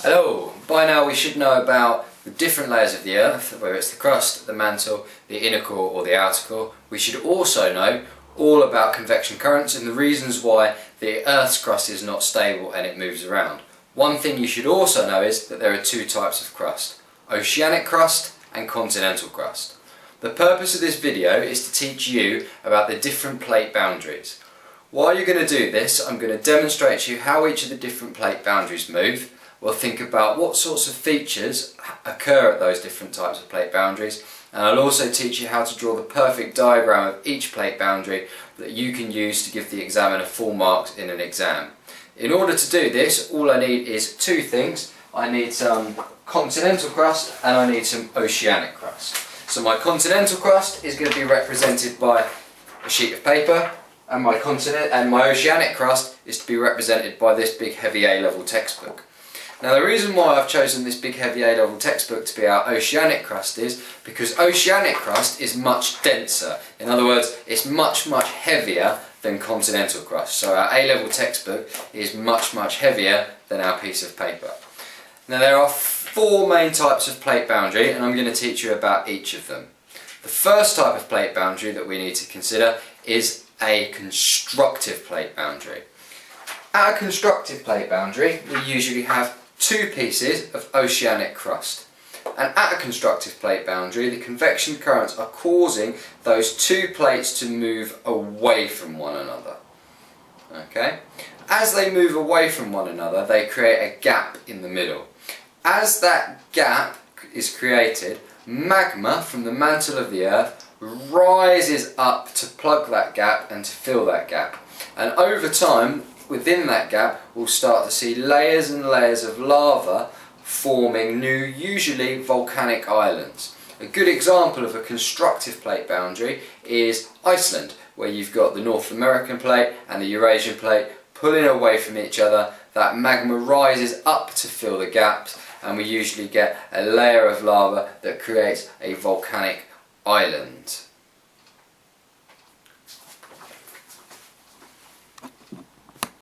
Hello! By now we should know about the different layers of the Earth, whether it's the crust, the mantle, the inner core or the outer core. We should also know all about convection currents and the reasons why the Earth's crust is not stable and it moves around. One thing you should also know is that there are two types of crust: oceanic crust and continental crust. The purpose of this video is to teach you about the different plate boundaries. While you're going to do this, I'm going to demonstrate to you how each of the different plate boundaries move. We'll think about what sorts of features occur at those different types of plate boundaries, and I'll also teach you how to draw the perfect diagram of each plate boundary that you can use to give the examiner full marks in an exam. In order to do this, all I need is two things. I need some continental crust and I need some oceanic crust. So my continental crust is going to be represented by a sheet of paper, and my oceanic crust is to be represented by this big heavy A-level textbook. Now the reason why I've chosen this big heavy A-level textbook to be our oceanic crust is because oceanic crust is much denser. In other words, it's much heavier than continental crust. So our A-level textbook is much heavier than our piece of paper. Now there are four main types of plate boundary, and I'm going to teach you about each of them. The first type of plate boundary that we need to consider is a constructive plate boundary. At a constructive plate boundary, we usually have two pieces of oceanic crust. And at a constructive plate boundary, the convection currents are causing those two plates to move away from one another. Okay? As they move away from one another, they create a gap in the middle. As that gap is created, magma from the mantle of the Earth rises up to plug that gap and to fill that gap. And over time, within that gap, we'll start to see layers and layers of lava forming new, usually volcanic islands. A good example of a constructive plate boundary is Iceland, where you've got the North American plate and the Eurasian plate pulling away from each other. That magma rises up to fill the gaps, and we usually get a layer of lava that creates a volcanic island.